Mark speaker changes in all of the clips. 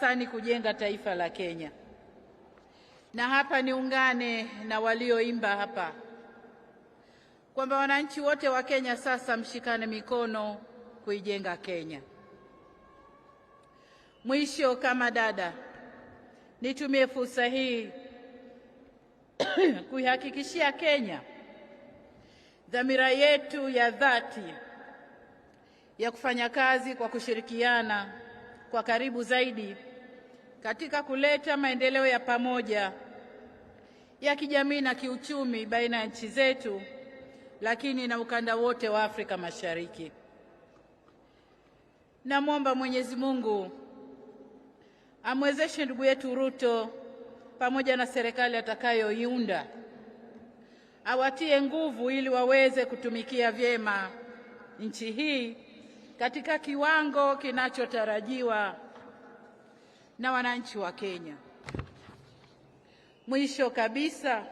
Speaker 1: Sasa kujenga taifa la Kenya. Na hapa niungane na walioimba hapa kwamba wananchi wote wa Kenya sasa mshikane mikono kuijenga Kenya. Mwisho, kama dada, nitumie fursa hii kuihakikishia Kenya dhamira yetu ya dhati ya kufanya kazi kwa kushirikiana kwa karibu zaidi katika kuleta maendeleo ya pamoja ya kijamii na kiuchumi baina ya nchi zetu, lakini na ukanda wote wa Afrika Mashariki. Namwomba Mwenyezi Mungu amwezeshe ndugu yetu Ruto pamoja na serikali atakayoiunda, awatie nguvu ili waweze kutumikia vyema nchi hii katika kiwango kinachotarajiwa na wananchi wa Kenya. Mwisho kabisa,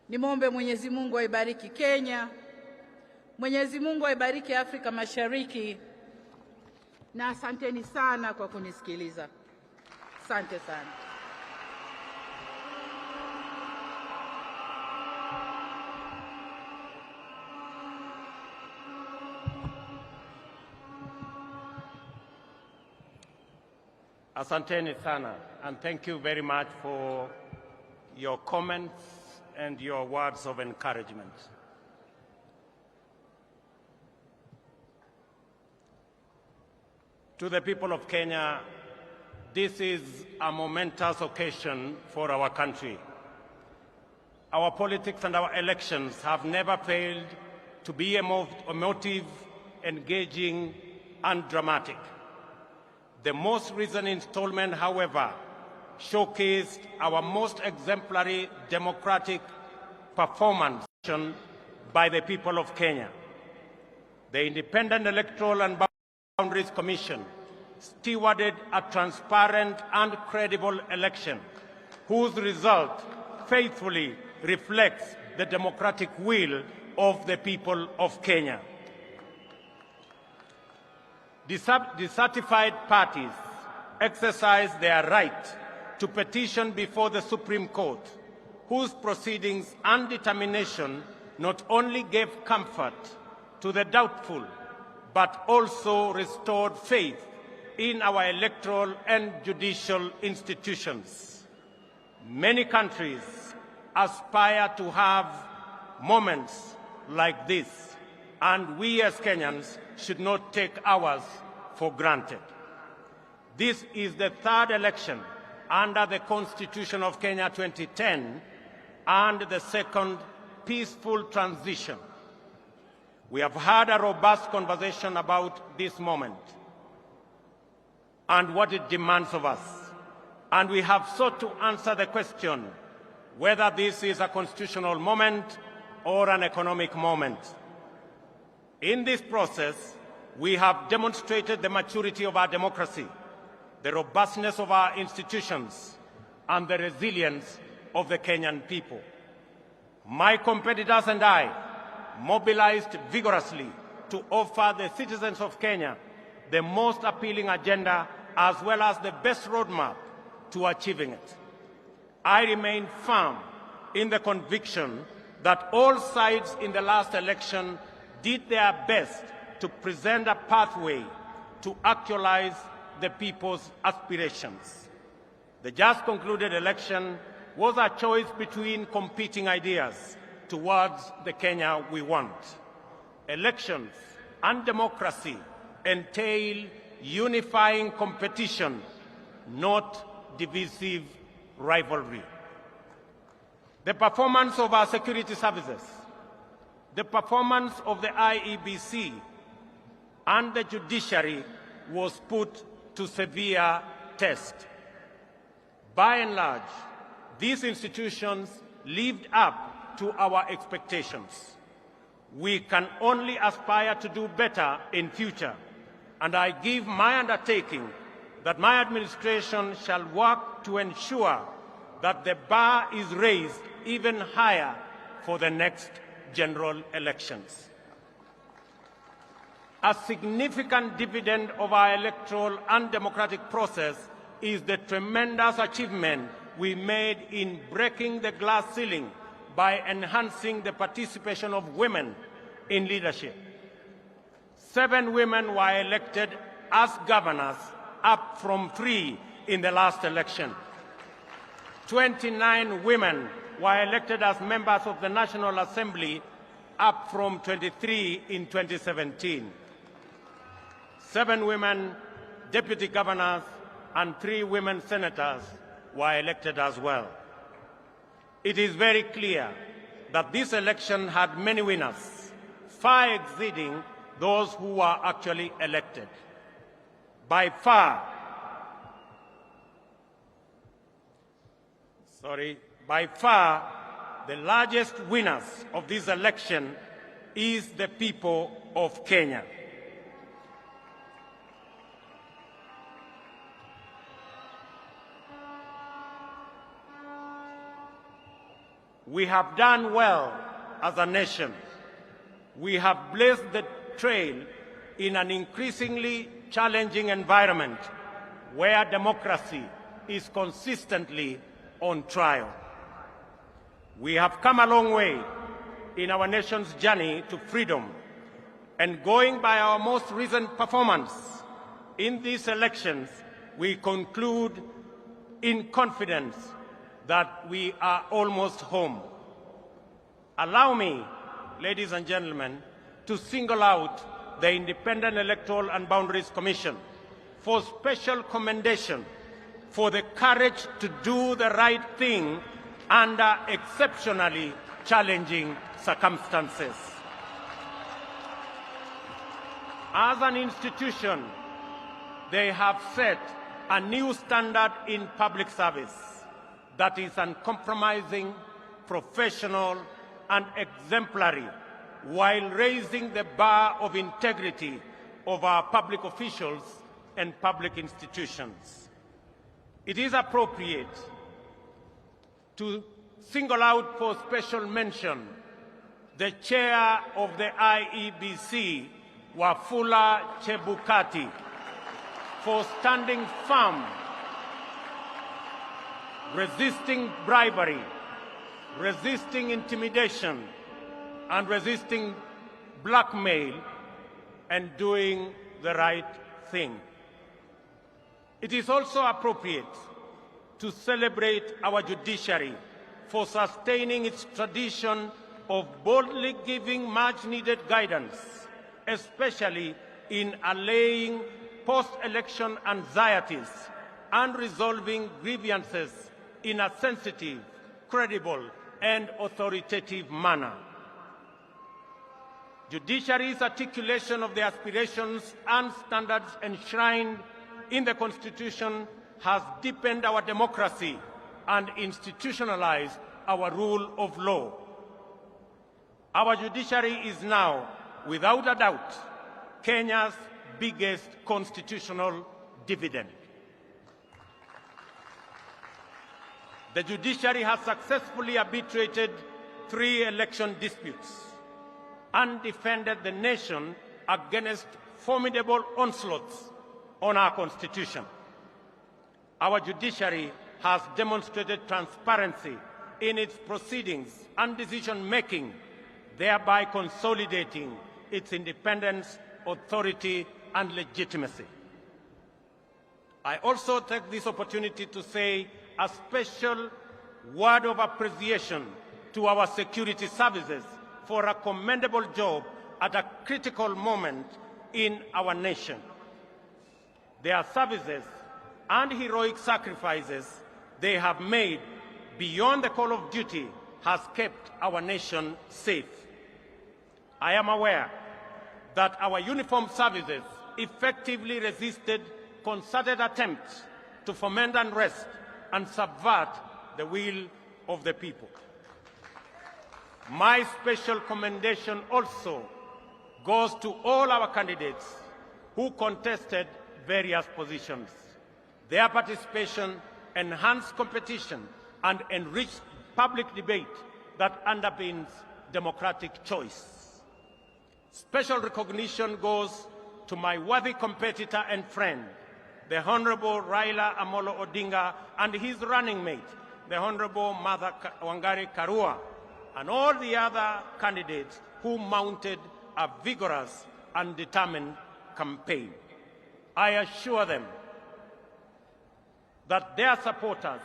Speaker 1: nimwombe Mwenyezi Mungu aibariki Kenya, Mwenyezi Mungu aibariki Afrika Mashariki, na asanteni sana kwa kunisikiliza. Asante sana.
Speaker 2: Asanteni sana, and thank you very much for your comments and your words of encouragement. To the people of Kenya, this is a momentous occasion for our country. Our politics and our elections have never failed to be emotive, engaging, and dramatic. The most recent installment, however, showcased our most exemplary democratic performance by the people of Kenya. The Independent Electoral and Boundaries Commission stewarded a transparent and credible election whose result faithfully reflects the democratic will of the people of Kenya. Dissatisfied parties exercised their right to petition before the Supreme Court, whose proceedings and determination not only gave comfort to the doubtful, but also restored faith in our electoral and judicial institutions. Many countries aspire to have moments like this, and we as Kenyans should not take ours for granted. This is the third election under the Constitution of Kenya 2010 and the second peaceful transition. We have had a robust conversation about this moment and what it demands of us, and we have sought to answer the question whether this is a constitutional moment or an economic moment. In this process, we have demonstrated the maturity of our democracy, the robustness of our institutions, and the resilience of the Kenyan people. My competitors and I mobilized vigorously to offer the citizens of Kenya the most appealing agenda as well as the best roadmap to achieving it. I remain firm in the conviction that all sides in the last election did their best to present a pathway to actualize the people's aspirations. The just concluded election was a choice between competing ideas towards the Kenya we want. Elections and democracy entail unifying competition, not divisive rivalry. The performance of our security services, the performance of the IEBC and the judiciary was put to severe test. By and large, these institutions lived up to our expectations. We can only aspire to do better in future, and I give my undertaking that my administration shall work to ensure that the bar is raised even higher for the next general elections. A significant dividend of our electoral and democratic process is the tremendous achievement we made in breaking the glass ceiling by enhancing the participation of women in leadership. 7 women were elected as governors, up from 3 in the last election. 29 women were elected as members of the National Assembly, up from 23 in 2017. 7 women deputy governors and 3 women senators were elected as well. It is very clear that this election had many winners, far exceeding those who were actually elected. By far, the largest winners of this election is the people of Kenya. We have done well as a nation. We have blazed the trail in an increasingly challenging environment where democracy is consistently on trial. We have come a long way in our nation's journey to freedom, and going by our most recent performance in these elections, we conclude in confidence that we are almost home. Allow me, ladies and gentlemen, to single out the Independent Electoral and Boundaries Commission for special commendation for the courage to do the right thing under exceptionally challenging circumstances. As an institution, they have set a new standard in public service that is uncompromising, professional, and exemplary, while raising the bar of integrity of our public officials and public institutions. It is appropriate to single out for special mention the chair of the IEBC, Wafula Chebukati, for standing firm, resisting bribery, resisting intimidation, and resisting blackmail, and doing the right thing. It is also appropriate to celebrate our judiciary for sustaining its tradition of boldly giving much-needed guidance, especially in allaying post-election anxieties and resolving grievances in a sensitive, credible, and authoritative manner. Judiciary's articulation of the aspirations and standards enshrined in the Constitution has deepened our democracy and institutionalized our rule of law. Our judiciary is now, without a doubt, Kenya's biggest constitutional dividend. The judiciary has successfully arbitrated 3 election disputes and defended the nation against formidable onslaughts on our Constitution. Our judiciary has demonstrated transparency in its proceedings and decision-making, thereby consolidating its independence, authority, and legitimacy. I also take this opportunity to say a special word of appreciation to our security services for a commendable job at a critical moment in our nation. Their services and heroic sacrifices they have made beyond the call of duty has kept our nation safe. I am aware that our uniformed services effectively resisted concerted attempts to foment unrest and subvert the will of the people. My special commendation also goes to all our candidates who contested various positions. Their participation enhanced competition and enriched public debate that underpins democratic choice. Special recognition goes to my worthy competitor and friend, the Honorable Raila Amolo Odinga, and his running mate, the Honorable Martha Wangari Karua, and all the other candidates who mounted a vigorous and determined campaign. I assure them that their supporters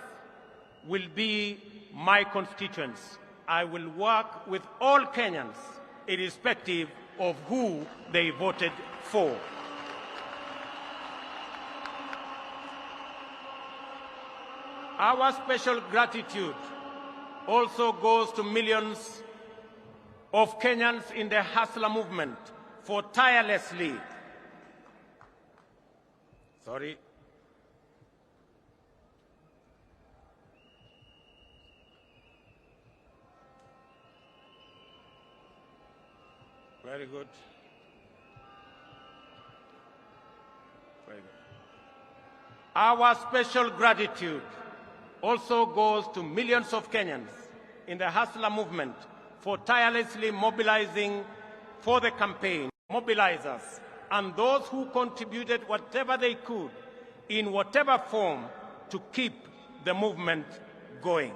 Speaker 2: will be my constituents. I will work with all Kenyans, irrespective of who they voted for. Our special gratitude also goes to millions of Kenyans in the Hustler movement for tirelessly Very good. Very good. Our special gratitude also goes to millions of Kenyans in the Hustler movement for tirelessly mobilizing for the campaign, mobilizers, and those who contributed whatever they could in whatever form to keep the movement going.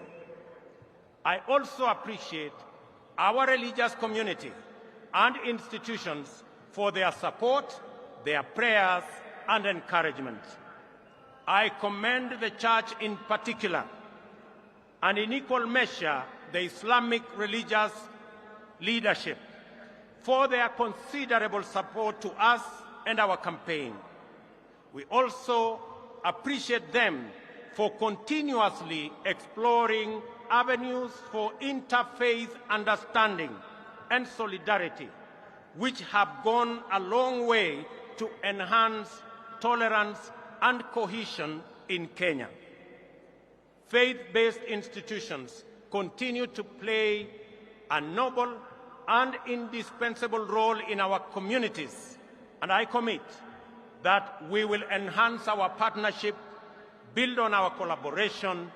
Speaker 2: I also appreciate our religious community and institutions for their support, their prayers, and encouragement. I commend the Church in particular, and in equal measure the Islamic religious leadership, for their considerable support to us and our campaign. We also appreciate them for continuously exploring avenues for interfaith understanding and solidarity, which have gone a long way to enhance tolerance and cohesion in Kenya. Faith-based institutions continue to play a noble and indispensable role in our communities, and I commit that we will enhance our partnership, build on our collaboration,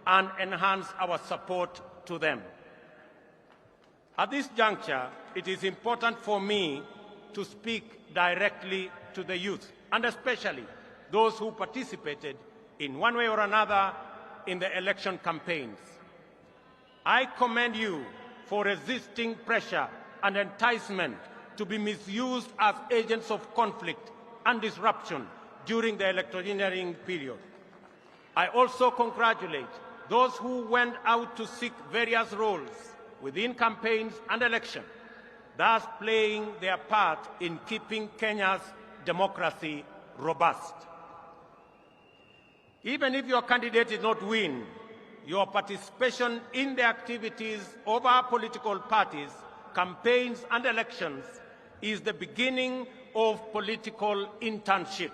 Speaker 2: and enhance our support to them. At this juncture, it is important for me to speak directly to the youth, and especially those who participated in one way or another in the election campaigns. I commend you for resisting pressure and enticement to be misused as agents of conflict and disruption during the electioneering period. I also congratulate those who went out to seek various roles within campaigns and election, thus playing their part in keeping Kenya's democracy robust. Even if your candidate did not win, your participation in the activities of our political parties, campaigns and elections is the beginning of political internship.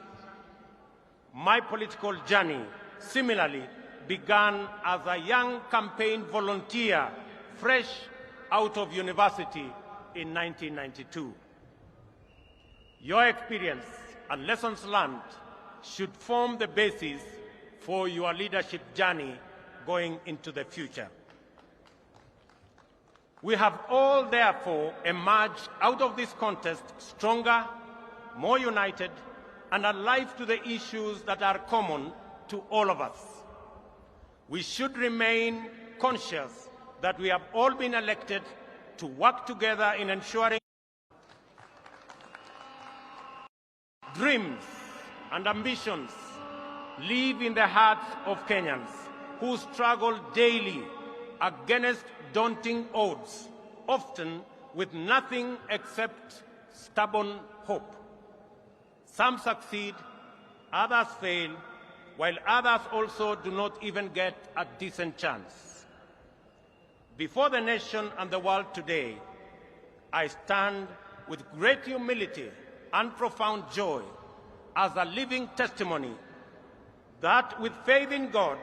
Speaker 2: My political journey similarly began as a young campaign volunteer fresh out of university in 1992. Your experience and lessons learned should form the basis for your leadership journey going into the future. We have all therefore emerged out of this contest stronger, more united, and alive to the issues that are common to all of us. We should remain conscious that we have all been elected to work together in ensuring dreams and ambitions live in the hearts of Kenyans who struggle daily against daunting odds, often with nothing except stubborn hope. Some succeed, others fail, while others also do not even get a decent chance. Before the nation and the world today, I stand with great humility and profound joy as a living testimony that with faith in God,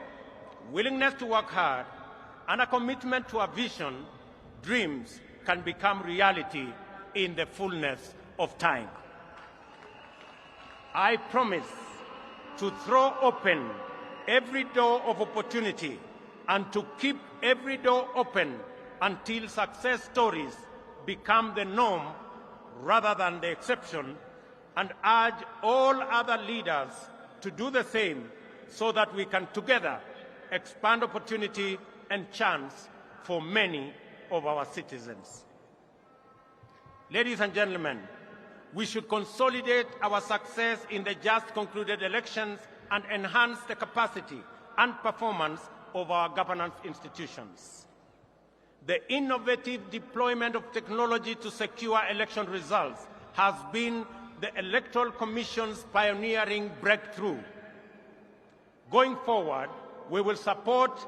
Speaker 2: willingness to work hard, and a commitment to a vision, dreams can become reality in the fullness of time. I promise to throw open every door of opportunity and to keep every door open until success stories become the norm rather than the exception, and urge all other leaders to do the same so that we can together expand opportunity and chance for many of our citizens. Ladies and gentlemen, we should consolidate our success in the just concluded elections and enhance the capacity and performance of our governance institutions. The innovative deployment of technology to secure election results has been the Electoral Commission's pioneering breakthrough. Going forward, we will support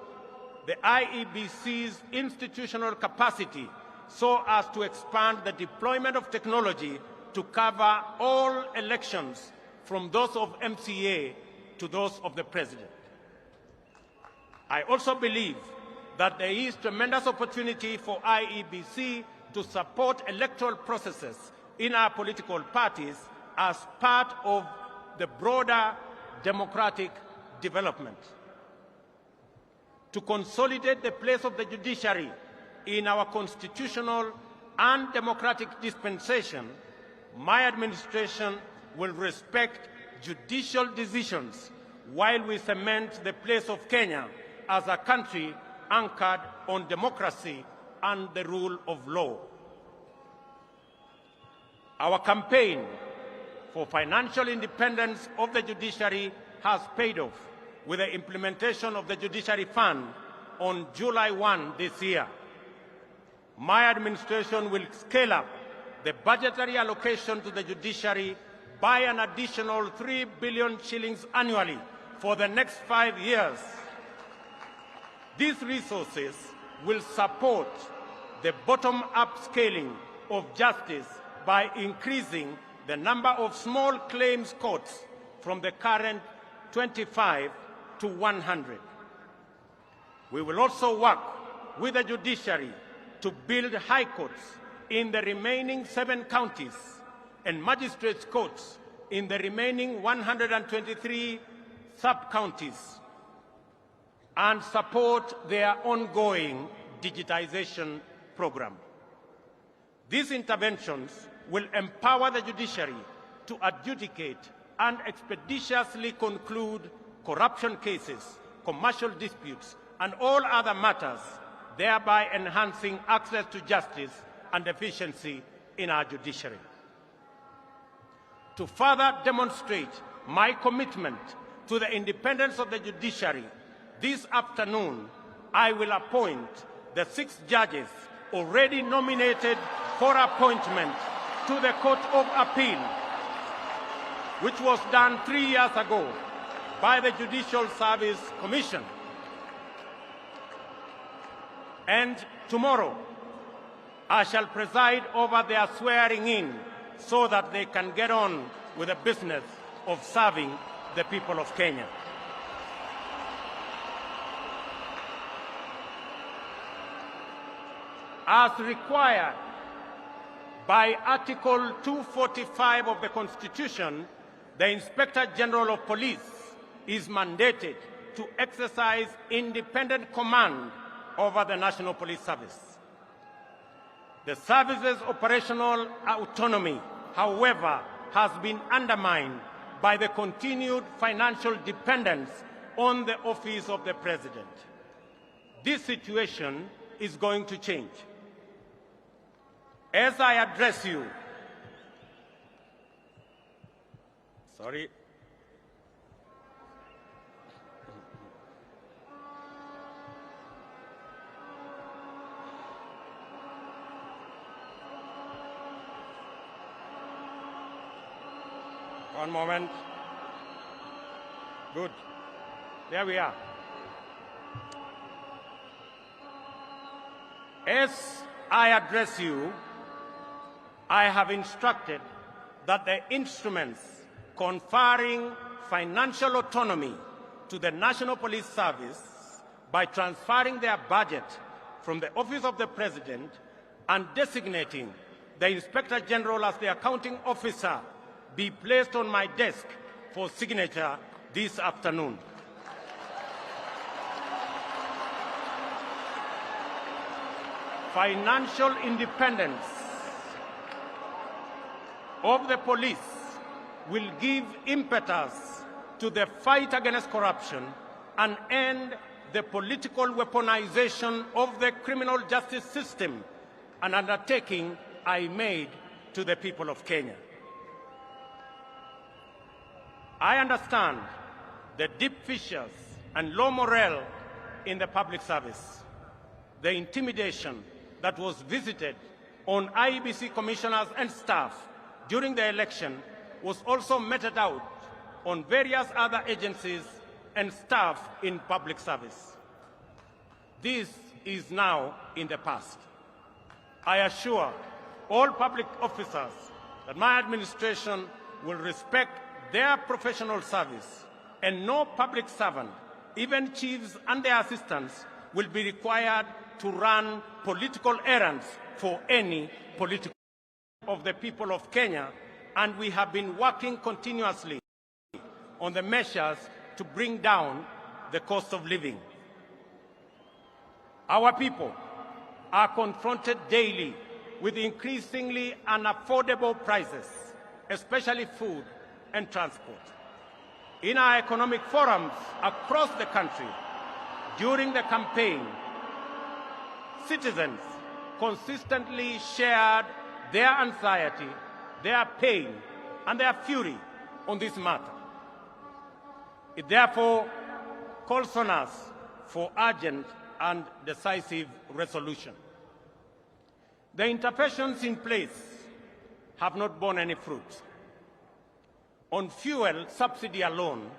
Speaker 2: the IEBC's institutional capacity so as to expand the deployment of technology to cover all elections, from those of MCA to those of the President. I also believe that there is tremendous opportunity for IEBC to support electoral processes in our political parties as part of the broader democratic development. To consolidate the place of the judiciary in our constitutional and democratic dispensation, my administration will respect judicial decisions while we cement the place of Kenya as a country anchored on democracy and the rule of law. Our campaign for financial independence of the judiciary has paid off with the implementation of the Judiciary Fund on July 1 this year. My administration will scale up the budgetary allocation to the judiciary by an additional 3 billion shillings annually for the next 5 years. These resources will support the bottom-up scaling of justice by increasing the number of small claims courts from the current 25 to 100. We will also work with the judiciary to build high courts in the remaining 7 counties and magistrates' courts in the remaining 123 sub-counties, and support their ongoing digitization program. These interventions will empower the judiciary to adjudicate and expeditiously conclude corruption cases, commercial disputes, and all other matters, thereby enhancing access to justice and efficiency in our judiciary. To further demonstrate my commitment to the independence of the judiciary, this afternoon I will appoint the 6 judges already nominated for appointment to the Court of Appeal, which was done 3 years ago by the Judicial Service Commission. And tomorrow, I shall preside over their swearing in so that they can get on with the business of serving the people of Kenya. As required by Article 245 of the Constitution, the Inspector General of Police is mandated to exercise independent command over the National Police Service. The service's operational autonomy, however, has been undermined by the continued financial dependence on the office of the President. This situation is going to change. As I address you, One moment. Good. There we are. As I address you, I have instructed that the instruments conferring financial autonomy to the National Police Service by transferring their budget from the Office of the President and designating the Inspector General as the accounting officer be placed on my desk for signature this afternoon. Financial independence of the police will give impetus to the fight against corruption and end the political weaponization of the criminal justice system, an undertaking I made to the people of Kenya. I understand the deep fissures and low morale in the public service, the intimidation that was visited on IEBC commissioners and staff during the election was also meted out on various other agencies and staff in public service. This is now in the past. I assure all public officers that my administration will respect their professional service, and no public servant, even chiefs and their assistants, will be required to run political errands for any political of the people of Kenya, and we have been working continuously on the measures to bring down the cost of living. Our people are confronted daily with increasingly unaffordable prices, especially food and transport. In our economic forums across the country, during the campaign, citizens consistently shared their anxiety, their pain, and their fury on this matter. It therefore calls on us for urgent and decisive resolution. The interventions in place have not borne any fruit. On fuel subsidy alone,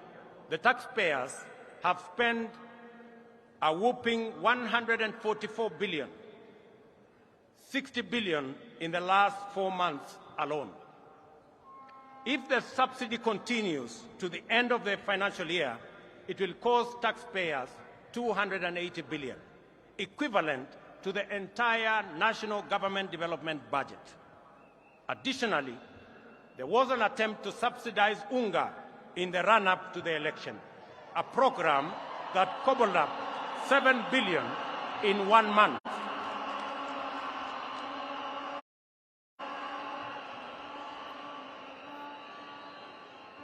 Speaker 2: the taxpayers have spent a whopping 144 billion, 60 billion in the last 4 months alone. If the subsidy continues to the end of the financial year, it will cost taxpayers 280 billion, equivalent to the entire national government development budget. Additionally, there was an attempt to subsidize unga in the run-up to the election, a program that cobbled up 7 billion in 1 month.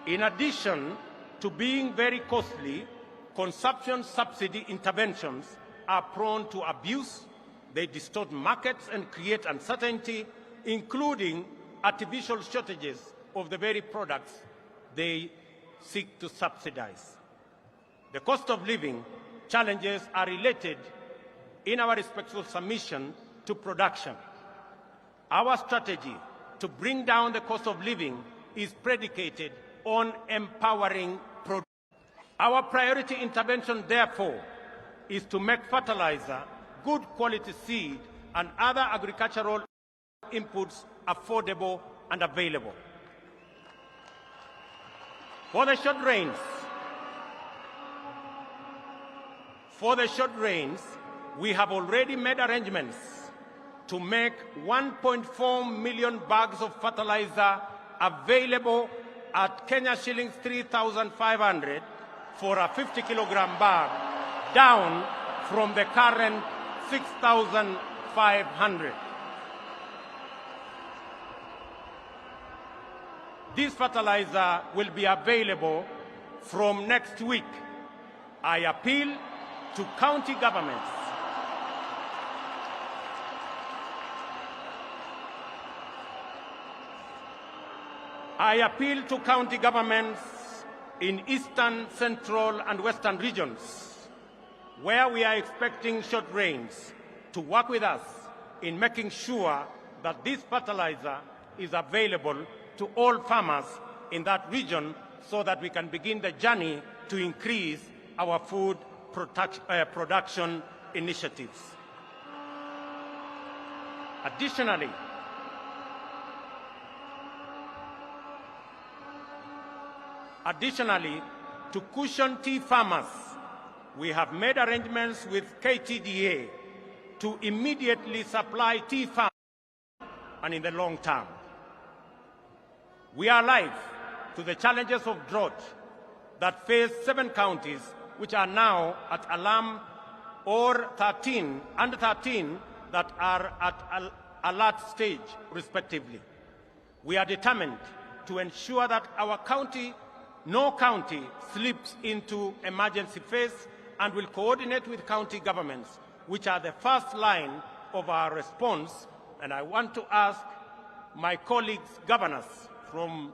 Speaker 2: In addition to being very costly, consumption subsidy interventions are prone to abuse. They distort markets and create uncertainty, including artificial shortages of the very products they seek to subsidize. The cost of living challenges are related in our respectful submission to production. Our strategy to bring down the cost of living is predicated on empowering production. Our priority intervention, therefore, is to make fertilizer, good quality seed, and other agricultural inputs affordable and available. For the short rains, we have already made arrangements to make 1.4 million bags of fertilizer available at Kenya shillings 3,500 for a 50-kilogram bag, down from the current 6,500. This fertilizer will be available from next week. I appeal to county governments in eastern, central, and western regions, where we are expecting short rains, to work with us in making sure that this fertilizer is available to all farmers in that region, so that we can begin the journey to increase our food production initiatives. Additionally, to cushion tea farmers, we have made arrangements with KTDA to immediately supply tea farmers and in the long term. We are alive to the challenges of drought that face 7 counties, which are now at alarm, or 13 that are at alert stage, respectively. We are determined to ensure that no county slips into emergency phase, and will coordinate with county governments, which are the first line of our response. And I want to ask my colleagues, governors from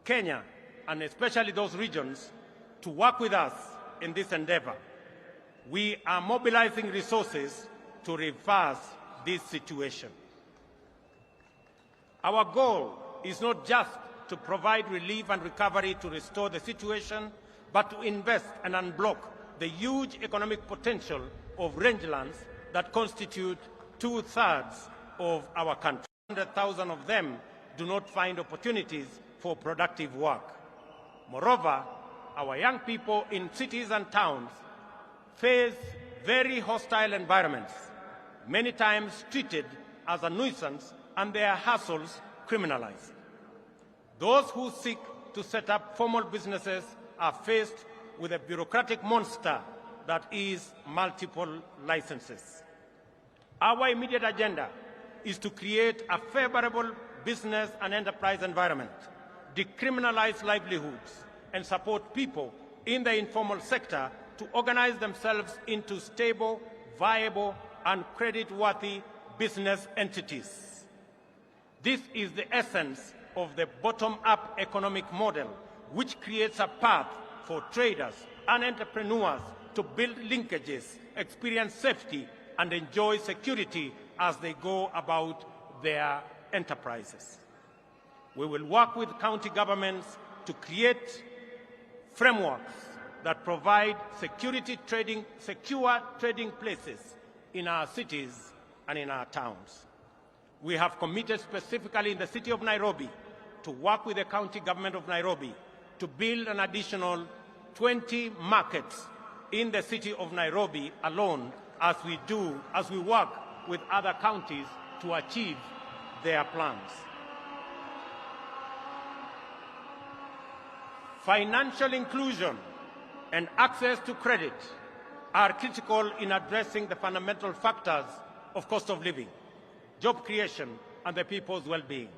Speaker 2: Kenya, and especially those regions, to work with us in this endeavor. We are mobilizing resources to reverse this situation. Our goal is not just to provide relief and recovery to restore the situation, but to invest and unblock the huge economic potential of rangelands that constitute 2/3 of our country. 100,000 of them do not find opportunities for productive work. Moreover, our young people in cities and towns face very hostile environments, many times treated as a nuisance and their hassles criminalized. Those who seek to set up formal businesses are faced with a bureaucratic monster that is multiple licenses. Our immediate agenda is to create a favorable business and enterprise environment, decriminalize livelihoods, and support people in the informal sector to organize themselves into stable, viable, and credit-worthy business entities. This is the essence of the bottom-up economic model, which creates a path for traders and entrepreneurs to build linkages, experience safety, and enjoy security as they go about their enterprises. We will work with county governments to create frameworks that provide secure trading places in our cities and in our towns. We have committed specifically in the city of Nairobi to work with the county government of Nairobi to build an additional 20 markets in the city of Nairobi alone, as we work with other counties to achieve their plans. Financial inclusion and access to credit are critical in addressing the fundamental factors of cost of living, job creation, and the people's well-being.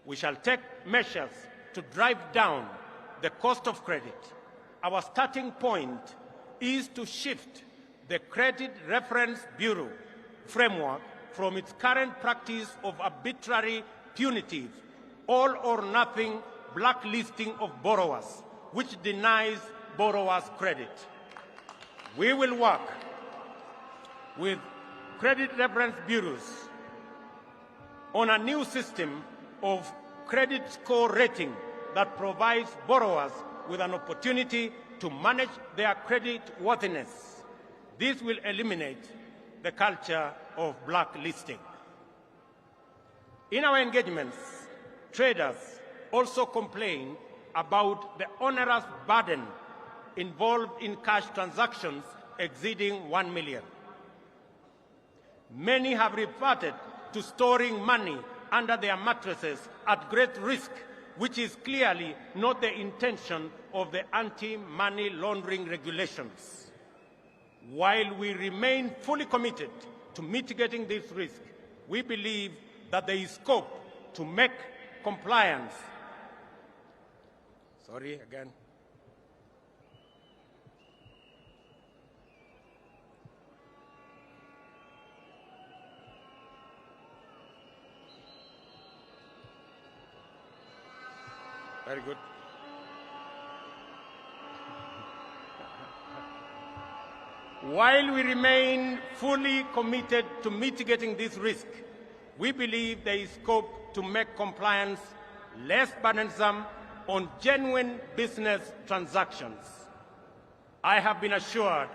Speaker 2: We shall take measures to drive down the cost of credit. Our starting point is to shift the Credit Reference Bureau framework from its current practice of arbitrary, punitive, all-or-nothing blacklisting of borrowers, which denies borrowers credit. We will work with credit reference bureaus on a new system of credit score rating that provides borrowers with an opportunity to manage their credit worthiness. This will eliminate the culture of blacklisting. In our engagements, traders also complain about the onerous burden involved in cash transactions exceeding 1 million. Many have reverted to storing money under their mattresses at great risk, which is clearly not the intention of the anti-money laundering regulations. While we remain fully committed to mitigating this risk, we believe that there is scope to make compliance. Sorry, again. Very good. While we remain fully committed to mitigating this risk, we believe there is scope to make compliance less burdensome on genuine business transactions. I have been assured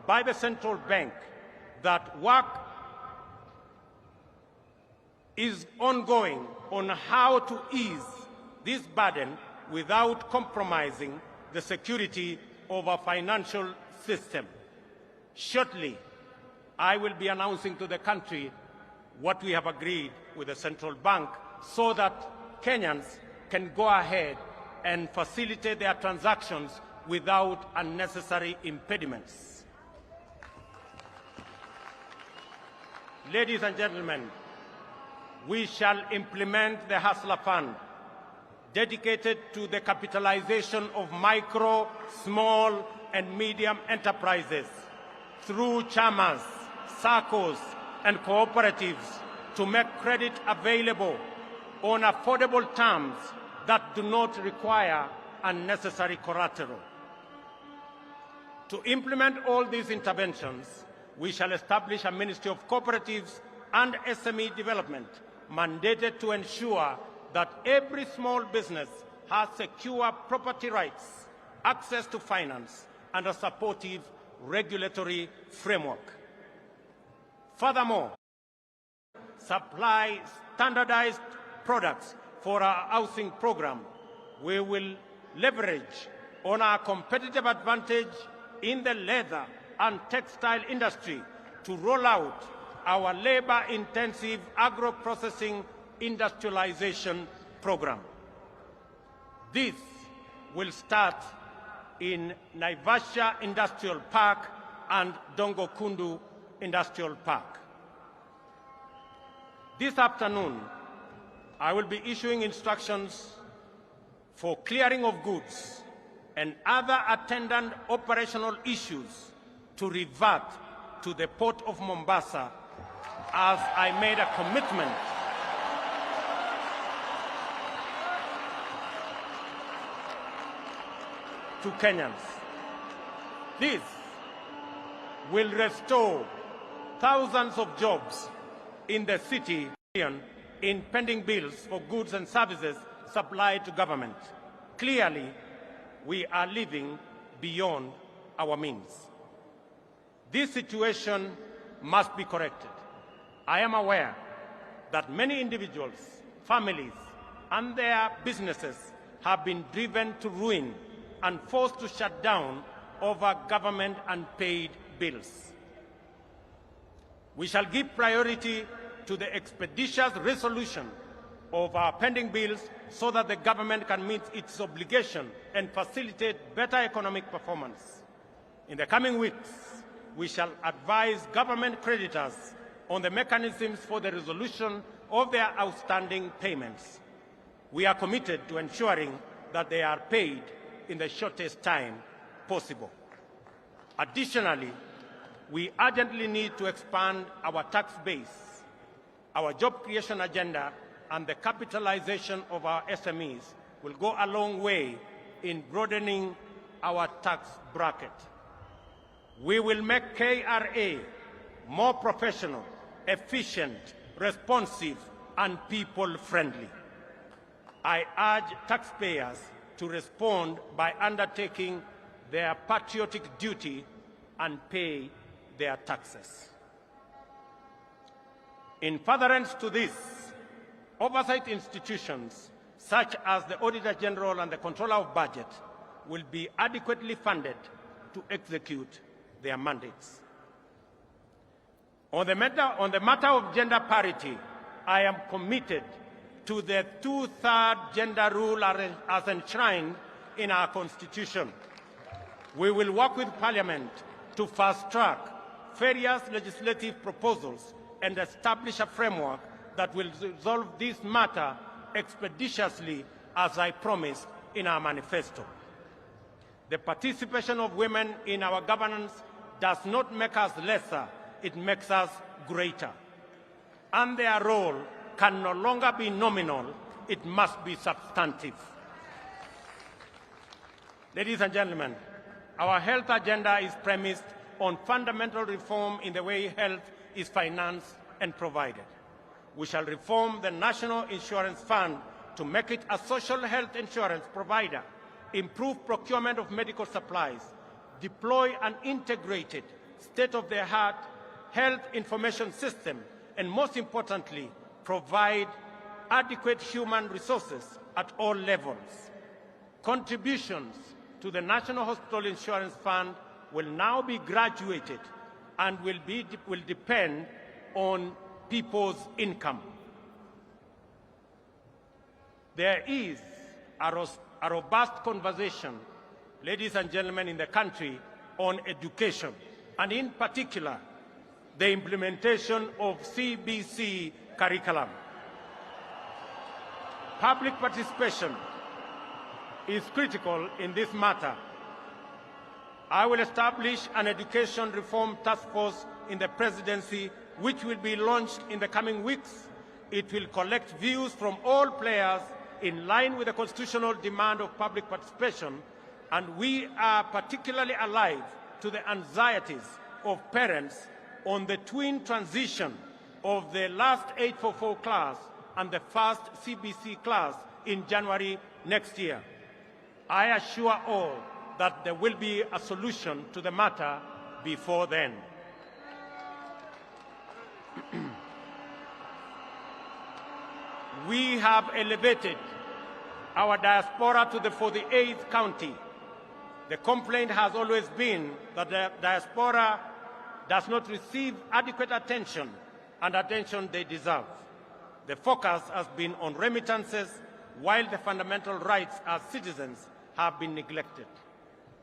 Speaker 2: by the central bank that work is ongoing on how to ease this burden without compromising the security of our financial system. Shortly, I will be announcing to the country what we have agreed with the central bank so that Kenyans can go ahead and facilitate their transactions without unnecessary impediments. Ladies and gentlemen, we shall implement the Hustler Fund dedicated to the capitalization of micro, small, and medium enterprises through chamas, SACCOs, and cooperatives to make credit available on affordable terms that do not require unnecessary collateral. To implement all these interventions, we shall establish a Ministry of Cooperatives and SME Development mandated to ensure that every small business has secure property rights, access to finance, and a supportive regulatory framework. Furthermore, supply standardized products for our housing program. We will leverage on our competitive advantage in the leather and textile industry to roll out our labor-intensive agro-processing industrialization program. This will start in Naivasha Industrial Park and Dongokundu Industrial Park. This afternoon, I will be issuing instructions for clearing of goods and other attendant operational issues to revert to the Port of Mombasa, as I made a commitment to Kenyans. This will restore thousands of jobs in the city in pending bills for goods and services supplied to government. Clearly, we are living beyond our means. This situation must be corrected. I am aware that many individuals, families, and their businesses have been driven to ruin and forced to shut down over government unpaid bills. We shall give priority to the expeditious resolution of our pending bills so that the government can meet its obligation and facilitate better economic performance. In the coming weeks, we shall advise government creditors on the mechanisms for the resolution of their outstanding payments. We are committed to ensuring that they are paid in the shortest time possible. Additionally, we urgently need to expand our tax base. Our job creation agenda and the capitalization of our SMEs will go a long way in broadening our tax bracket. We will make KRA more professional, efficient, responsive, and people-friendly. I urge taxpayers to respond by undertaking their patriotic duty and pay their taxes. In furtherance to this, oversight institutions such as the Auditor General and the Controller of Budget will be adequately funded to execute their mandates. On the matter of gender parity, I am committed to the two-thirds gender rule as enshrined in our Constitution. We will work with Parliament to fast-track various legislative proposals and establish a framework that will resolve this matter expeditiously, as I promised in our manifesto. The participation of women in our governance does not make us lesser, it makes us greater. And their role can no longer be nominal, it must be substantive. Ladies and gentlemen, our health agenda is premised on fundamental reform in the way health is financed and provided. We shall reform the National Insurance Fund to make it a social health insurance provider, improve procurement of medical supplies, deploy an integrated, state-of-the-art health information system, and most importantly, provide adequate human resources at all levels. Contributions to the National Hospital Insurance Fund will now be graduated and will depend on people's income. There is a robust conversation, ladies and gentlemen, in the country on education, and in particular, the implementation of CBC curriculum. Public participation is critical in this matter. I will establish an education reform task force in the presidency, which will be launched in the coming weeks. It will collect views from all players in line with the constitutional demand of public participation, and we are particularly alive to the anxieties of parents on the twin transition of the last 844 class and the first CBC class in January next year. I assure all that there will be a solution to the matter before then. We have elevated our diaspora to the 48th county. The complaint has always been that the diaspora does not receive adequate attention and attention they deserve. The focus has been on remittances, while the fundamental rights as citizens have been neglected.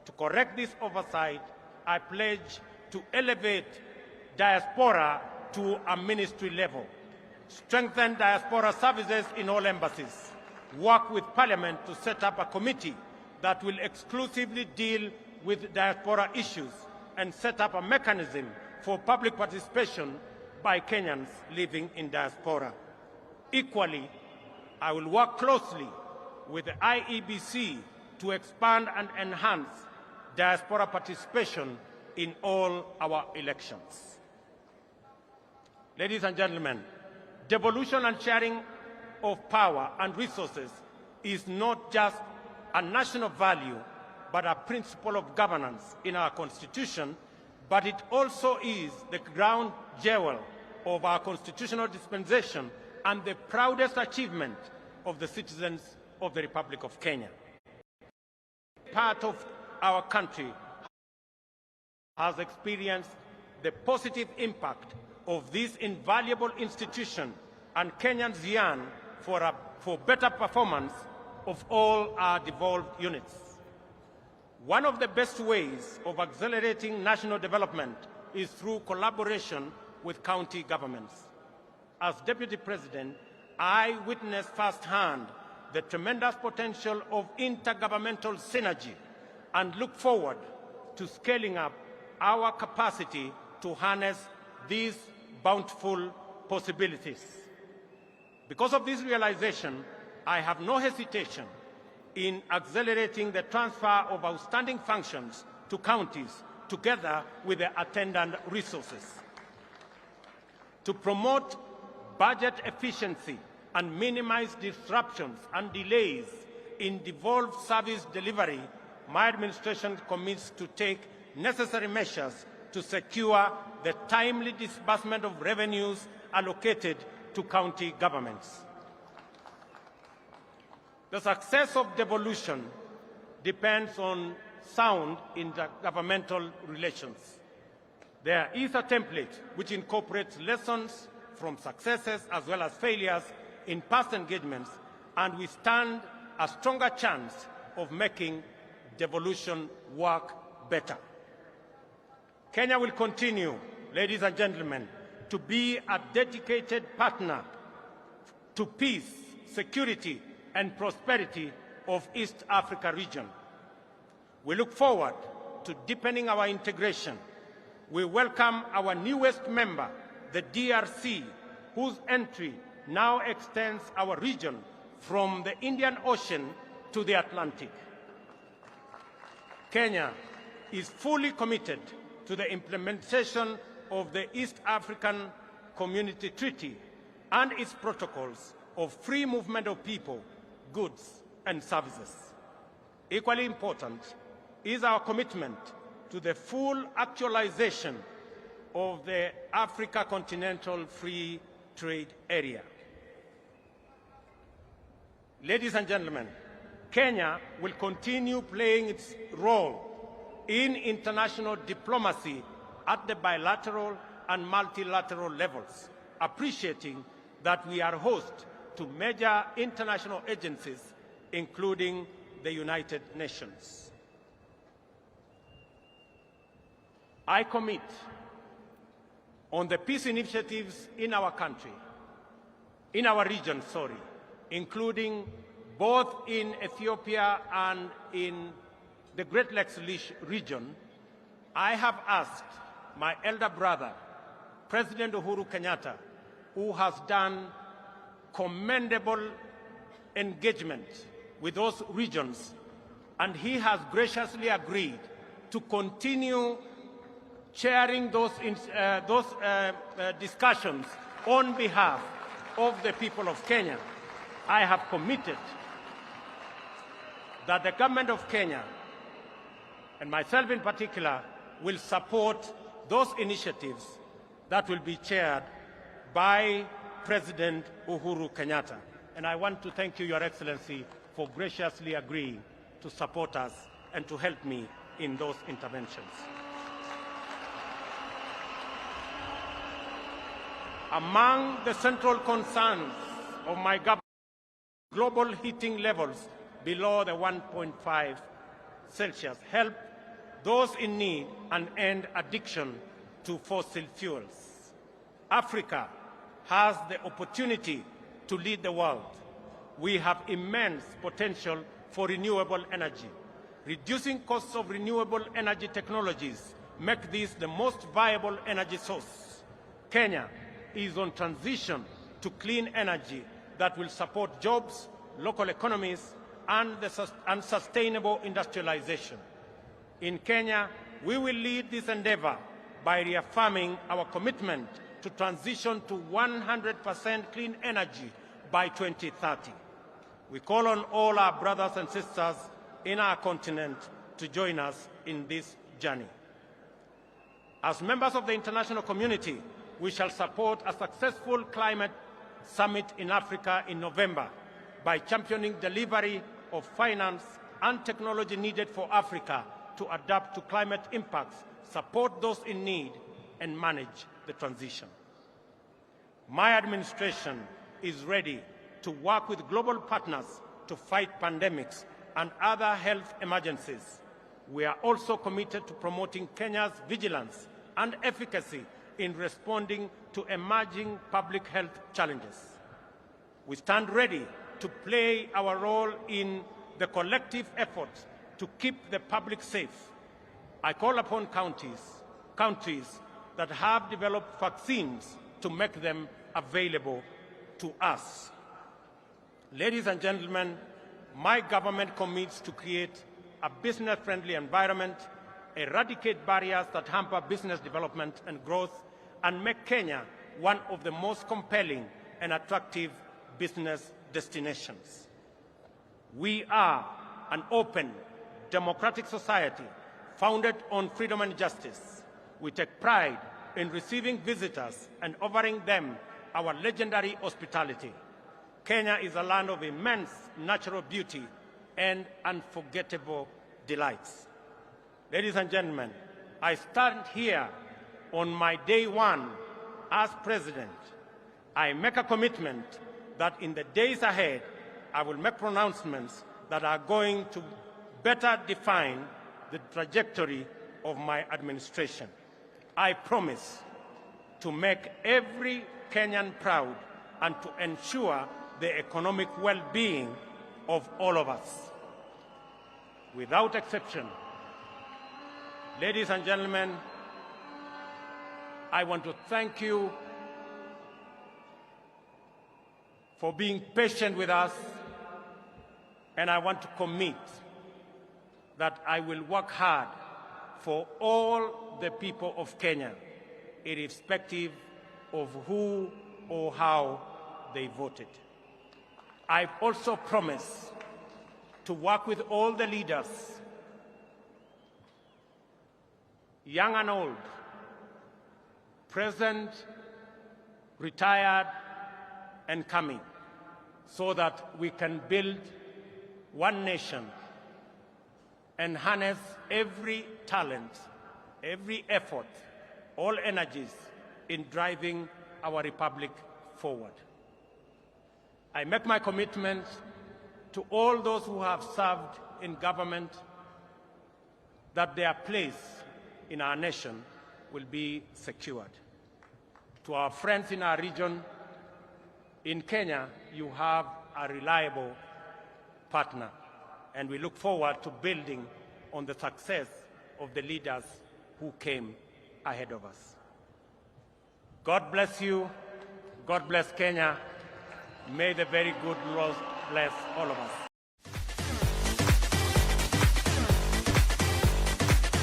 Speaker 2: To correct this oversight, I pledge to elevate diaspora to a ministry level, strengthen diaspora services in all embassies, work with Parliament to set up a committee that will exclusively deal with diaspora issues, and set up a mechanism for public participation by Kenyans living in diaspora. Equally, I will work closely with the IEBC to expand and enhance diaspora participation in all our elections. Ladies and gentlemen, devolution and sharing of power and resources is not just a national value, but a principle of governance in our Constitution, but it also is the ground jewel of our constitutional dispensation and the proudest achievement of the citizens of the Republic of Kenya. Part of our country has experienced the positive impact of this invaluable institution, and Kenyans yearn for better performance of all our devolved units. One of the best ways of accelerating national development is through collaboration with county governments. As Deputy President, I witnessed firsthand the tremendous potential of intergovernmental synergy and look forward to scaling up our capacity to harness these bountiful possibilities. Because of this realization, I have no hesitation in accelerating the transfer of outstanding functions to counties together with the attendant resources. To promote budget efficiency and minimize disruptions and delays in devolved service delivery, my administration commits to take necessary measures to secure the timely disbursement of revenues allocated to county governments. The success of devolution depends on sound intergovernmental relations. There is a template which incorporates lessons from successes as well as failures in past engagements, and we stand a stronger chance of making devolution work better. Kenya will continue, ladies and gentlemen, to be a dedicated partner to peace, security, and prosperity of East Africa region. We look forward to deepening our integration. We welcome our newest member, the DRC, whose entry now extends our region from the Indian Ocean to the Atlantic. Kenya is fully committed to the implementation of the East African Community Treaty and its protocols of free movement of people, goods, and services. Equally important is our commitment to the full actualization of the Africa Continental Free Trade Area. Ladies and gentlemen, Kenya will continue playing its role in international diplomacy at the bilateral and multilateral levels, appreciating that we are host to major international agencies, including the United Nations. I commit on the peace initiatives in our country, in our region, including both in Ethiopia and in the Great Lakes region, I have asked my elder brother, President Uhuru Kenyatta, who has done commendable engagement with those regions, and he has graciously agreed to continue chairing those discussions on behalf of the people of Kenya. I have committed that the government of Kenya, and myself in particular, will support those initiatives that will be chaired by President Uhuru Kenyatta. And I want to thank you, Your Excellency, for graciously agreeing to support us and to help me in those interventions. Among the central concerns of my government, global heating levels below the 1.5 Celsius, help those in need and end addiction to fossil fuels. Africa has the opportunity to lead the world. We have immense potential for renewable energy. Reducing costs of renewable energy technologies make this the most viable energy source. Kenya is on transition to clean energy that will support jobs, local economies, and sustainable industrialization. In Kenya, we will lead this endeavor by reaffirming our commitment to transition to 100% clean energy by 2030. We call on all our brothers and sisters in our continent to join us in this journey. As members of the international community, we shall support a successful climate summit in Africa in November by championing delivery of finance and technology needed for Africa to adapt to climate impacts, support those in need, and manage the transition. My administration is ready to work with global partners to fight pandemics and other health emergencies. We are also committed to promoting Kenya's vigilance and efficacy in responding to emerging public health challenges. We stand ready to play our role in the collective effort to keep the public safe. I call upon countries that have developed vaccines to make them available to us. Ladies and gentlemen, my government commits to create a business-friendly environment, eradicate barriers that hamper business development and growth, and make Kenya one of the most compelling and attractive business destinations. We are an open, democratic society founded on freedom and justice. We take pride in receiving visitors and offering them our legendary hospitality. Kenya is a land of immense natural beauty and unforgettable delights. Ladies and gentlemen, I stand here on my day one as president. I make a commitment that in the days ahead, I will make pronouncements that are going to better define the trajectory of my administration. I promise to make every Kenyan proud and to ensure the economic well-being of all of us. Without exception, ladies and gentlemen, I want to thank you for being patient with us, and I want to commit that I will work hard for all the people of Kenya, irrespective of who or how they voted. I also promise to work with all the leaders, young and old, present, retired, and coming, so that we can build one nation and harness every talent, every effort, all energies in driving our republic forward. I make my commitment to all those who have served in government that their place in our nation will be secured. To our friends in our region, in Kenya, you have a reliable partner. And we look forward to building on the success of the leaders who came ahead of us. God bless you. God bless Kenya. May the very good Lord bless all of us.